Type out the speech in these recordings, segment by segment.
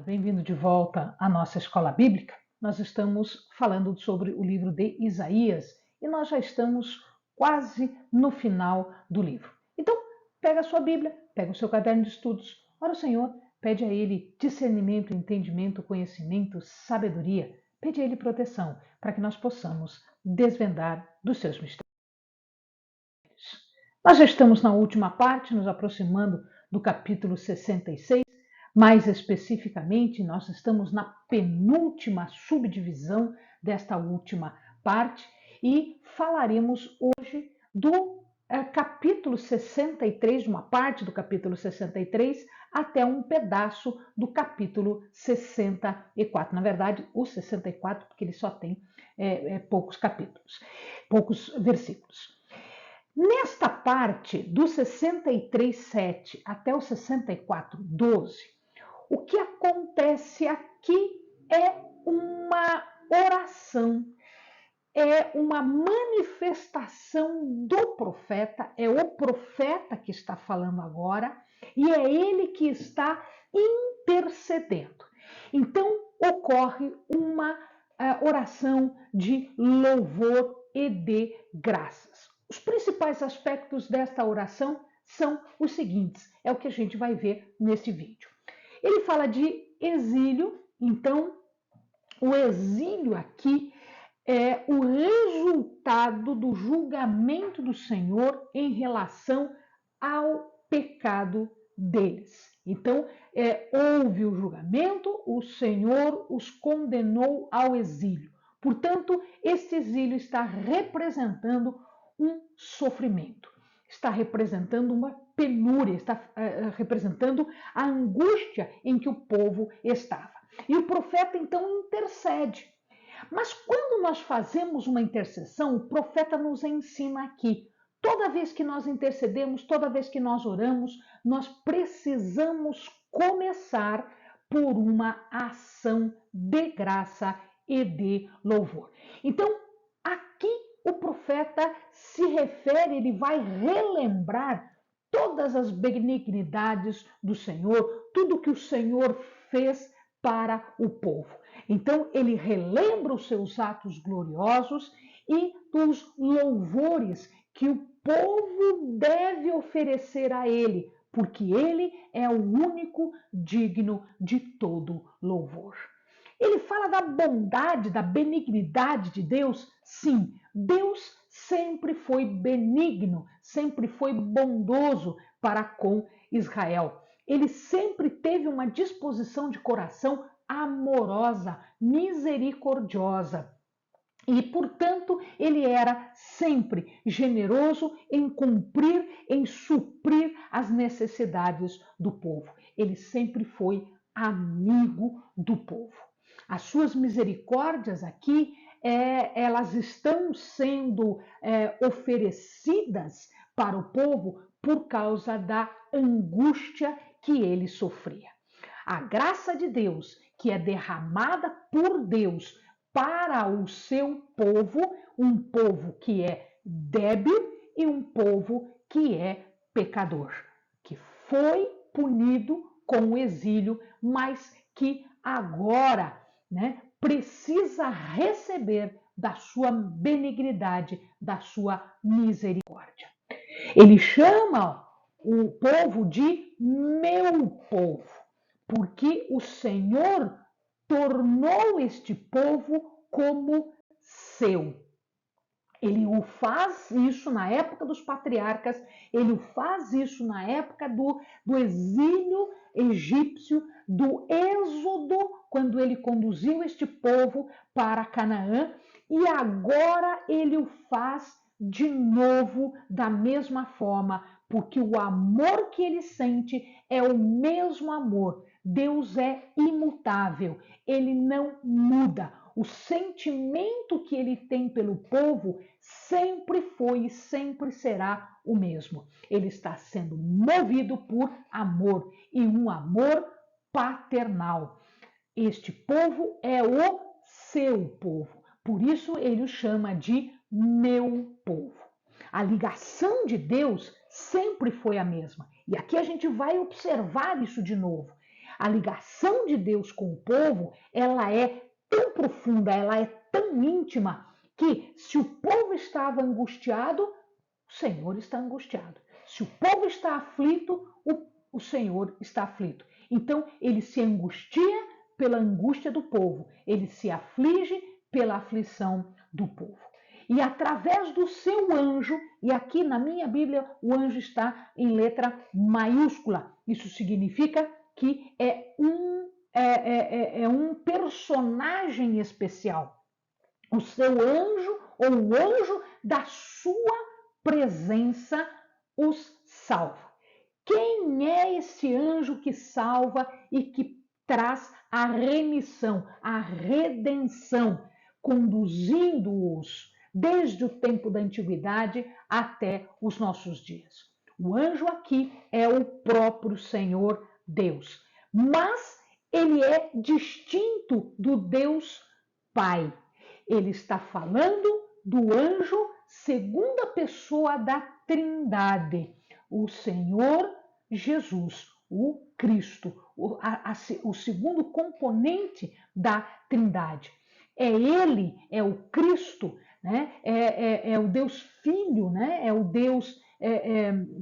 amado, bem-vindo de volta à nossa escola bíblica. Nós estamos falando sobre o livro de Isaías e nós já estamos quase no final do livro. Então, pega a sua Bíblia, pega o seu caderno de estudos, ora o Senhor, pede a Ele discernimento, entendimento, conhecimento, sabedoria, pede a Ele proteção para que nós possamos desvendar dos seus mistérios. Nós já estamos na última parte, nos aproximando do capítulo 66. Mais especificamente, nós estamos na penúltima subdivisão desta última parte e falaremos hoje do capítulo 63, de uma parte do capítulo 63 até um pedaço do capítulo 64. Na verdade, o 64, porque ele só tem poucos capítulos, poucos versículos. Nesta parte, do 63:7 até o 64:12, o que acontece aqui é uma oração, é uma manifestação do profeta, é o profeta que está falando agora e é ele que está intercedendo. Então, ocorre uma oração de louvor e de graças. Os principais aspectos desta oração são os seguintes, é o que a gente vai ver nesse vídeo. Ele fala de exílio, então o exílio aqui é o resultado do julgamento do Senhor em relação ao pecado deles. Então, houve o julgamento, o Senhor os condenou ao exílio. Portanto, este exílio está representando um sofrimento, está representando uma penúria, está representando a angústia em que o povo estava. E o profeta então intercede. Mas quando nós fazemos uma intercessão, o profeta nos ensina aqui. Toda vez que nós intercedemos, toda vez que nós oramos, nós precisamos começar por uma ação de graça e de louvor. Então, aqui o profeta se refere, ele vai relembrar todas as benignidades do Senhor, tudo que o Senhor fez para o povo. Então, ele relembra os seus atos gloriosos e dos louvores que o povo deve oferecer a ele, porque ele é o único digno de todo louvor. Ele fala da bondade, da benignidade de Deus. Sim, Deus sempre foi benigno, sempre foi bondoso para com Israel. Ele sempre teve uma disposição de coração amorosa, misericordiosa. E, portanto, ele era sempre generoso em cumprir, em suprir as necessidades do povo. Ele sempre foi amigo do povo. As suas misericórdias aqui, elas estão sendo oferecidas para o povo por causa da angústia que ele sofria. A graça de Deus, que é derramada por Deus para o seu povo, um povo que é débil e um povo que é pecador, que foi punido com o exílio, mas que agora, precisa receber da sua benignidade, da sua misericórdia. Ele chama o povo de meu povo, porque o Senhor tornou este povo como seu. Ele o faz isso na época dos patriarcas, ele o faz isso na época do exílio egípcio, do êxodo, quando ele conduziu este povo para Canaã, e agora ele o faz de novo da mesma forma, porque o amor que ele sente é o mesmo amor. Deus é imutável, ele não muda. O sentimento que ele tem pelo povo sempre foi e sempre será o mesmo. Ele está sendo movido por amor e um amor paternal. Este povo é o seu povo, por isso ele o chama de meu povo. A ligação de Deus sempre foi a mesma. E aqui a gente vai observar isso de novo. A ligação de Deus com o povo, ela é tão profunda, ela é tão íntima, que se o povo estava angustiado, o Senhor está angustiado. Se o povo está aflito, o Senhor está aflito. Então, ele se angustia pela angústia do povo, ele se aflige pela aflição do povo. E através do seu anjo, e aqui na minha Bíblia o anjo está em letra maiúscula, isso significa que é um personagem especial. O seu anjo, ou o anjo da sua presença, os salva. Quem é esse anjo que salva e que traz a remissão, a redenção, conduzindo-os desde o tempo da antiguidade até os nossos dias? O anjo aqui é o próprio Senhor Deus, mas ele é distinto do Deus Pai. Ele está falando do anjo segunda pessoa da Trindade, o Senhor Jesus, o Cristo, o segundo componente da Trindade. É ele, é o Cristo, né? É o Deus Filho, né? É o Deus,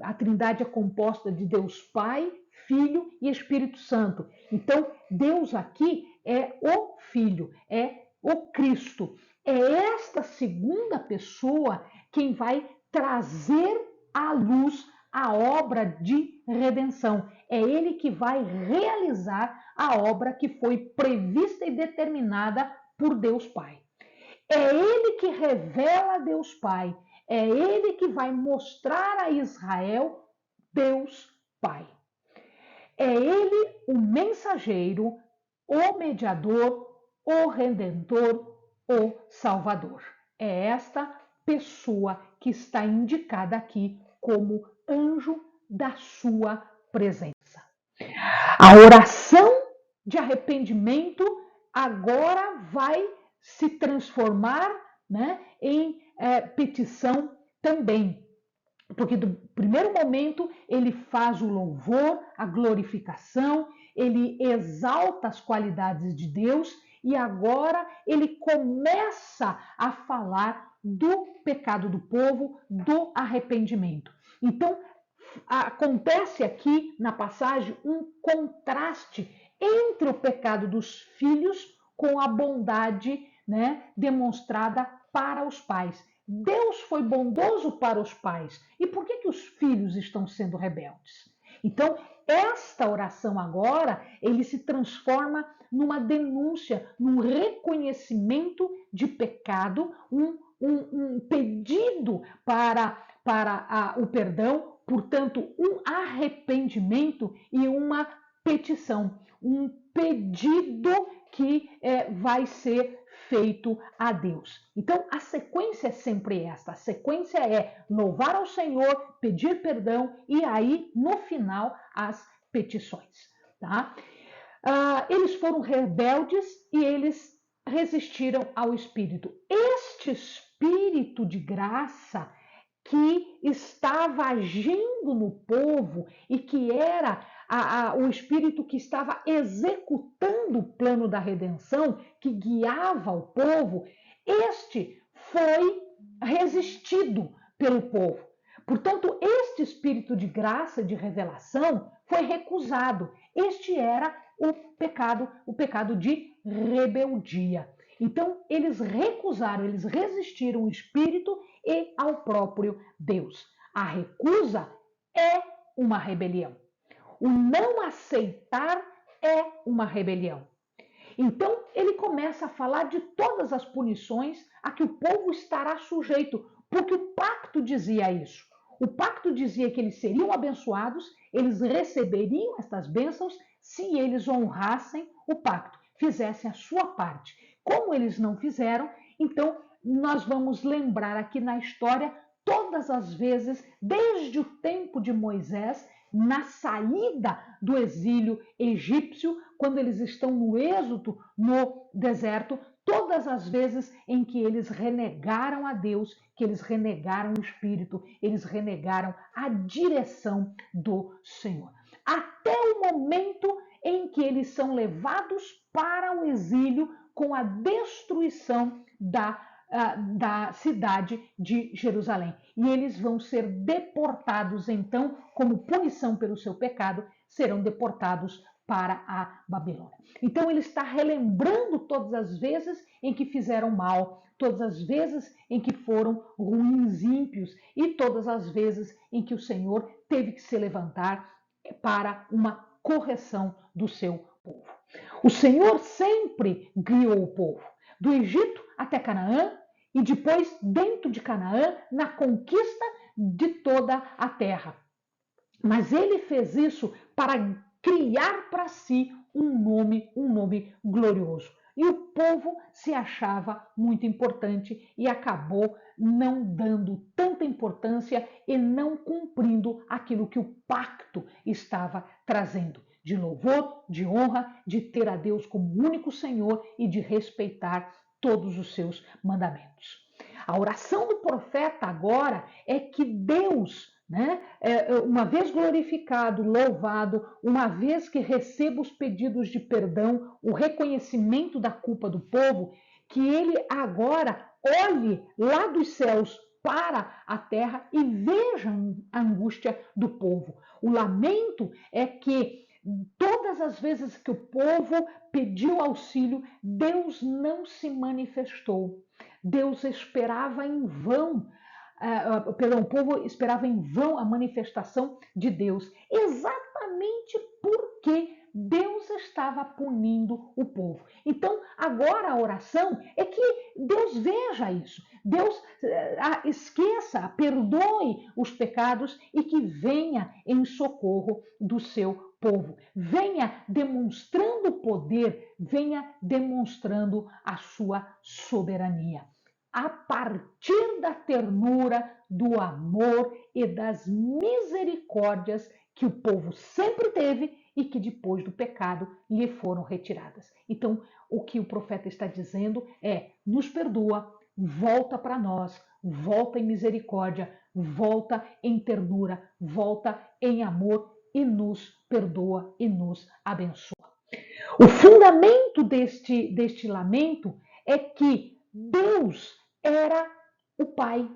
a Trindade é composta de Deus Pai, Filho e Espírito Santo. Então, Deus aqui é o Filho, é o Cristo. É esta segunda pessoa quem vai trazer à luz a obra de redenção. É ele que vai realizar a obra que foi prevista e determinada por Deus Pai. É ele que revela Deus Pai. É ele que vai mostrar a Israel Deus Pai. É ele o mensageiro, o mediador, o redentor, o salvador. É esta pessoa que está indicada aqui como anjo da sua presença. A oração de arrependimento agora vai se transformar, né, em petição também. Porque do primeiro momento ele faz o louvor, a glorificação, ele exalta as qualidades de Deus e agora ele começa a falar do pecado do povo, do arrependimento. Então, acontece aqui na passagem um contraste entre o pecado dos filhos com a bondade, né, demonstrada para os pais. Deus foi bondoso para os pais. E por que os filhos estão sendo rebeldes? Então, esta oração agora, ele se transforma numa denúncia, num reconhecimento de pecado, um pedido para o perdão, portanto, um arrependimento e uma petição, um pedido que vai ser feito a Deus. Então, a sequência é sempre esta. A sequência é louvar ao Senhor, pedir perdão e aí, no final, as petições. Tá? Eles foram rebeldes e eles resistiram ao Espírito. Este Espírito de graça que estava agindo no povo e que era o Espírito que estava executando o plano da redenção, que guiava o povo, este foi resistido pelo povo. Portanto, este Espírito de graça, de revelação, foi recusado. Este era o pecado de rebeldia. Então, eles recusaram, eles resistiram ao Espírito e ao próprio Deus. A recusa é uma rebelião. O não aceitar é uma rebelião. Então, ele começa a falar de todas as punições a que o povo estará sujeito, porque o pacto dizia isso. O pacto dizia que eles seriam abençoados, eles receberiam estas bênçãos se eles honrassem o pacto, fizessem a sua parte. Como eles não fizeram, então nós vamos lembrar aqui na história todas as vezes, desde o tempo de Moisés, na saída do exílio egípcio, quando eles estão no êxodo, no deserto, todas as vezes em que eles renegaram a Deus, que eles renegaram o Espírito, eles renegaram a direção do Senhor. Até o momento em que eles são levados para o exílio com a destruição da cidade de Jerusalém. E eles vão ser deportados, então, como punição pelo seu pecado, serão deportados para a Babilônia. Então ele está relembrando todas as vezes em que fizeram mal, todas as vezes em que foram ruins, ímpios, e todas as vezes em que o Senhor teve que se levantar para uma correção do seu povo. O Senhor sempre guiou o povo, do Egito até Canaã, e depois dentro de Canaã, na conquista de toda a terra. Mas ele fez isso para criar para si um nome glorioso. E o povo se achava muito importante e acabou não dando tanta importância e não cumprindo aquilo que o pacto estava trazendo, de louvor, de honra, de ter a Deus como único Senhor e de respeitar todos os seus mandamentos. A oração do profeta agora é que Deus, uma vez glorificado, louvado, uma vez que receba os pedidos de perdão, o reconhecimento da culpa do povo, que ele agora olhe lá dos céus para a terra e veja a angústia do povo. O lamento é que todas as vezes que o povo pediu auxílio, Deus não se manifestou. Deus esperava em vão, o povo esperava em vão a manifestação de Deus, exatamente porque Deus estava punindo o povo. Então, agora a oração é que Deus veja isso, Deus esqueça, perdoe os pecados e que venha em socorro do seu povo. Venha demonstrando poder, venha demonstrando a sua soberania. A partir da ternura, do amor e das misericórdias que o povo sempre teve e que depois do pecado lhe foram retiradas. Então, o que o profeta está dizendo é: nos perdoa, volta para nós, volta em misericórdia, volta em ternura, volta em amor e nos perdoa e nos abençoa. O fundamento deste lamento é que Deus era o Pai.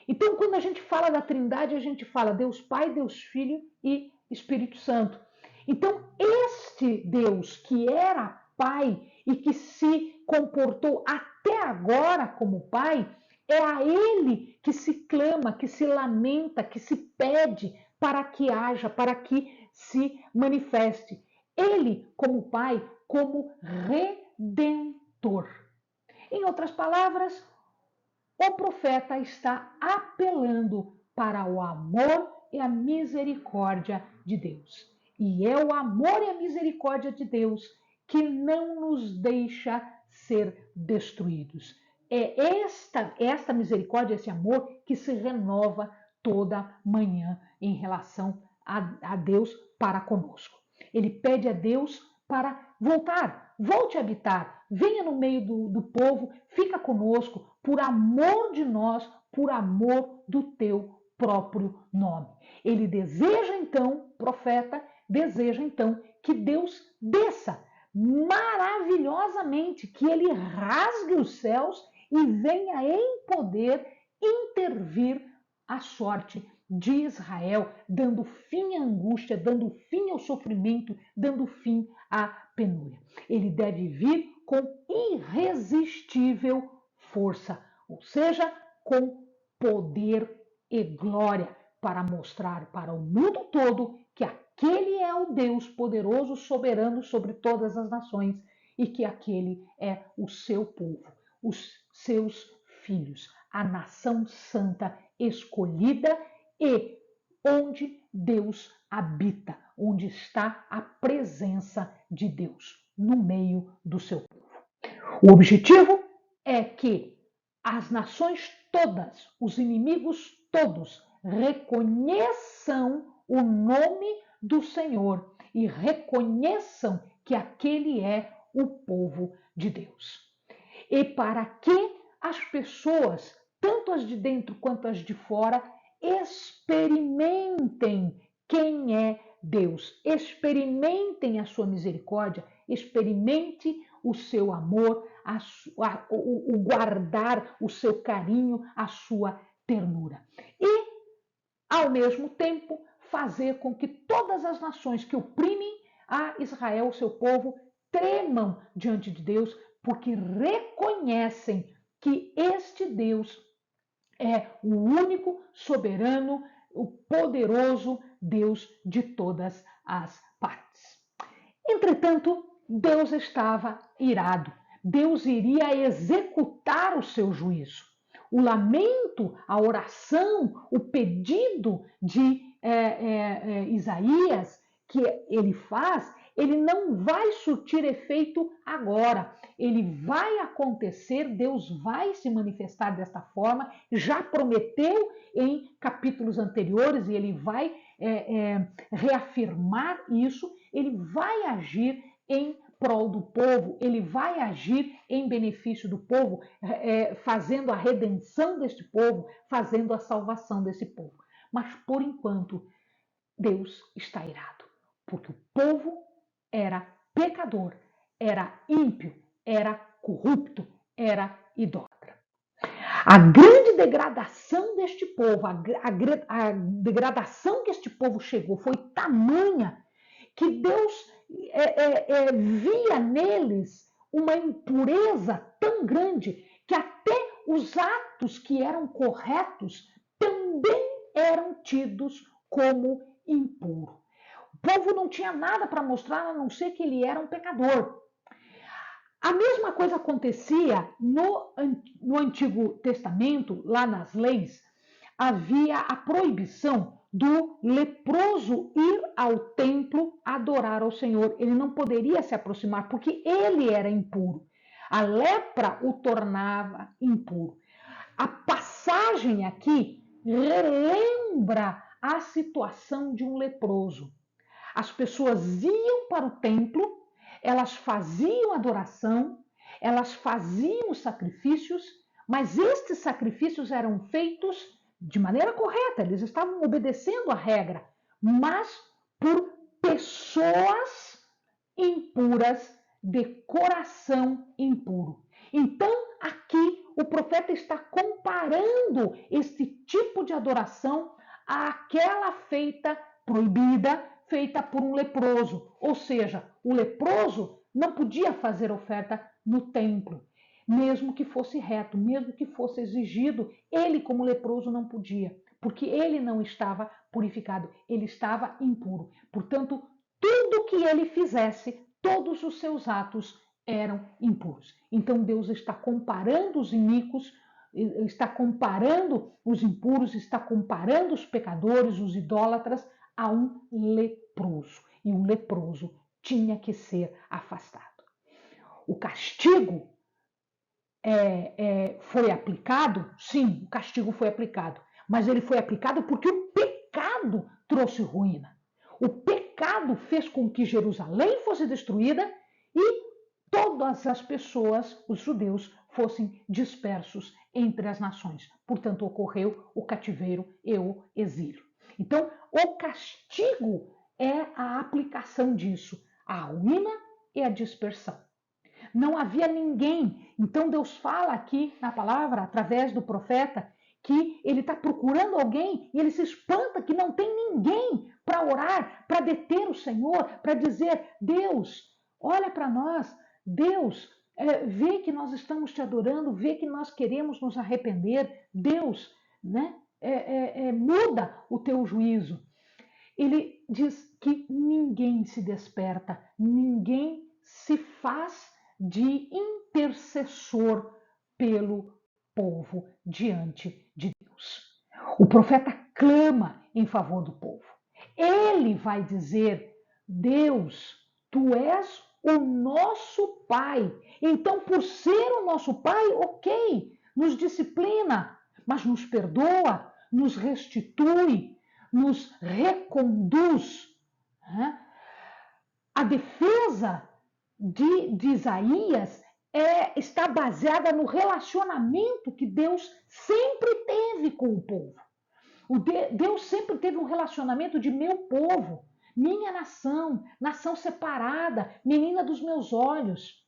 Então, quando a gente fala da Trindade, a gente fala Deus Pai, Deus Filho e Espírito Santo. Então, este Deus que era Pai e que se comportou até agora como Pai, é a Ele que se clama, que se lamenta, que se pede para que haja, para que se manifeste. Ele, como Pai, como Redentor. Em outras palavras, o profeta está apelando para o amor e a misericórdia de Deus. E é o amor e a misericórdia de Deus que não nos deixa ser destruídos. É esta misericórdia, esse amor que se renova toda manhã em relação a Deus para conosco. Ele pede a Deus para voltar, volte a habitar, venha no meio do povo, fica conosco, por amor de nós, por amor do teu próprio nome. Ele deseja então, profeta, deseja então que Deus desça maravilhosamente, que ele rasgue os céus e venha em poder intervir a sorte de Israel, dando fim à angústia, dando fim ao sofrimento, dando fim à penúria. Ele deve vir com irresistível força, ou seja, com poder e glória, para mostrar para o mundo todo que aquele é o Deus poderoso, soberano sobre todas as nações e que aquele é o seu povo, os seus filhos, a nação santa escolhida e onde Deus habita, onde está a presença de Deus no meio do seu povo. O objetivo é que as nações todas, os inimigos todos, reconheçam o nome do Senhor e reconheçam que aquele é o povo de Deus. E para que as pessoas, tanto as de dentro quanto as de fora, experimentem quem é Deus. Experimentem a sua misericórdia, experimente o seu amor, o guardar o seu carinho, a sua ternura. E, ao mesmo tempo, fazer com que todas as nações que oprimem a Israel, o seu povo, tremam diante de Deus, porque reconhecem que este Deus é o único soberano, o poderoso Deus de todas as partes. Entretanto, Deus estava irado. Deus iria executar o seu juízo. O lamento, a oração, o pedido de Isaías que ele faz, ele não vai surtir efeito agora. Ele vai acontecer, Deus vai se manifestar desta forma, já prometeu em capítulos anteriores e ele vai reafirmar isso, ele vai agir em prol do povo, ele vai agir em benefício do povo, fazendo a redenção deste povo, fazendo a salvação desse povo. Mas, por enquanto, Deus está irado, porque o povo era pecador, era ímpio, era corrupto, era idólatra. A grande degradação deste povo, a degradação que este povo chegou foi tamanha que Deus via neles uma impureza tão grande que até os atos que eram corretos também eram tidos como impuros. O povo não tinha nada para mostrar a não ser que ele era um pecador. A mesma coisa acontecia no Antigo Testamento, lá nas leis, havia a proibição do leproso ir ao templo adorar ao Senhor. Ele não poderia se aproximar porque ele era impuro. A lepra o tornava impuro. A passagem aqui relembra a situação de um leproso. As pessoas iam para o templo, elas faziam adoração, elas faziam os sacrifícios, mas estes sacrifícios eram feitos de maneira correta, eles estavam obedecendo a regra, mas por pessoas impuras, de coração impuro. Então, aqui o profeta está comparando este tipo de adoração àquela feita proibida, feita por um leproso. Ou seja, o leproso não podia fazer oferta no templo, mesmo que fosse reto, mesmo que fosse exigido, ele como leproso não podia, porque ele não estava purificado, ele estava impuro. Portanto, tudo que ele fizesse, todos os seus atos eram impuros. Então Deus está comparando os iníquos, está comparando os impuros, está comparando os pecadores, os idólatras, a um leproso. E um leproso tinha que ser afastado. O castigo foi aplicado? Sim, o castigo foi aplicado. Mas ele foi aplicado porque o pecado trouxe ruína. O pecado fez com que Jerusalém fosse destruída e todas as pessoas, os judeus, fossem dispersos entre as nações. Portanto, ocorreu o cativeiro e o exílio. Então, o castigo é a aplicação disso, a ruína e a dispersão. Não havia ninguém. Então, Deus fala aqui na palavra, através do profeta, que ele está procurando alguém e ele se espanta que não tem ninguém para orar, para deter o Senhor, para dizer: Deus, olha para nós, Deus, vê que nós estamos te adorando, vê que nós queremos nos arrepender, Deus, né? Muda o teu juízo. Ele diz que ninguém se desperta, ninguém se faz de intercessor pelo povo diante de Deus. O profeta clama em favor do povo. Ele vai dizer: Deus, tu és o nosso Pai. Então, por ser o nosso Pai, ok, nos disciplina, mas nos perdoa, nos restitui, nos reconduz. A defesa de Isaías está baseada no relacionamento que Deus sempre teve com o povo. Deus sempre teve um relacionamento de meu povo. minha nação, nação separada, menina dos meus olhos.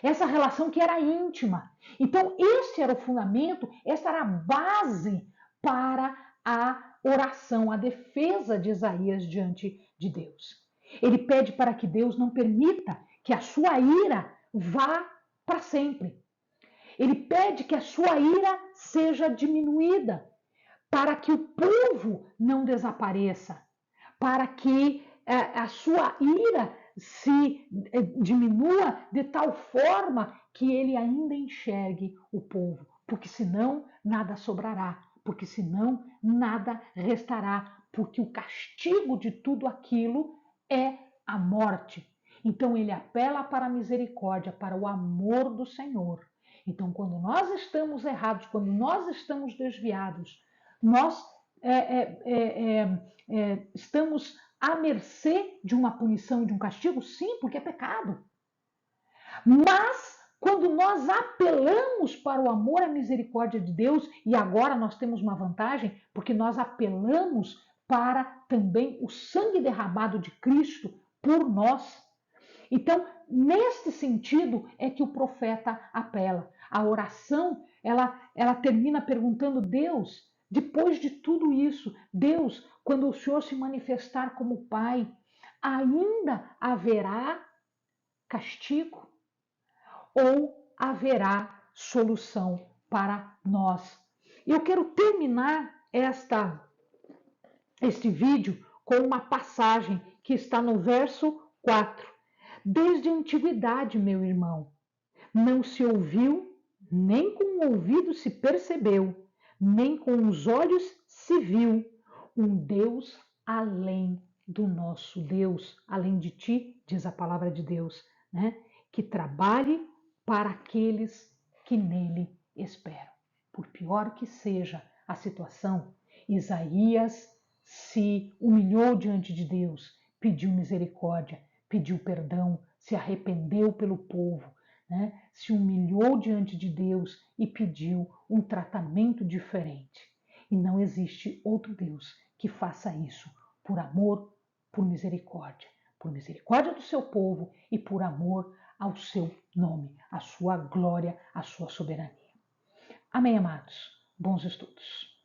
Essa relação que era íntima. Então, esse era o fundamento, essa era a base para a oração, a defesa de Isaías diante de Deus. Ele pede para que Deus não permita que a sua ira vá para sempre. Ele pede que a sua ira seja diminuída, para que o povo não desapareça, para que a sua ira se diminua de tal forma que ele ainda enxergue o povo, porque senão nada sobrará, porque senão nada restará, porque o castigo de tudo aquilo é a morte. Então ele apela para a misericórdia, para o amor do Senhor. Então, quando nós estamos errados, quando nós estamos desviados, nós estamos à mercê de uma punição, de um castigo? Sim, porque é pecado. Mas quando nós apelamos para o amor e a misericórdia de Deus, e agora nós temos uma vantagem, porque nós apelamos para também o sangue derramado de Cristo por nós. Então, neste sentido é que o profeta apela. A oração, ela termina perguntando: Deus, depois de tudo isso, Deus, quando o Senhor se manifestar como Pai, ainda haverá castigo ou haverá solução para nós? Eu quero terminar este vídeo com uma passagem que está no verso 4. Desde a antiguidade, meu irmão, não se ouviu, nem com o ouvido se percebeu, nem com os olhos se viu um Deus além do nosso Deus, além de ti, diz a palavra de Deus, né? Que trabalhe para aqueles que nele esperam. Por pior que seja a situação, Isaías se humilhou diante de Deus, pediu misericórdia, pediu perdão, se arrependeu pelo povo, né? Se humilhou diante de Deus e pediu um tratamento diferente. E não existe outro Deus que faça isso por amor, por misericórdia do seu povo e por amor ao seu nome, à sua glória, à sua soberania. Amém, amados? Bons estudos.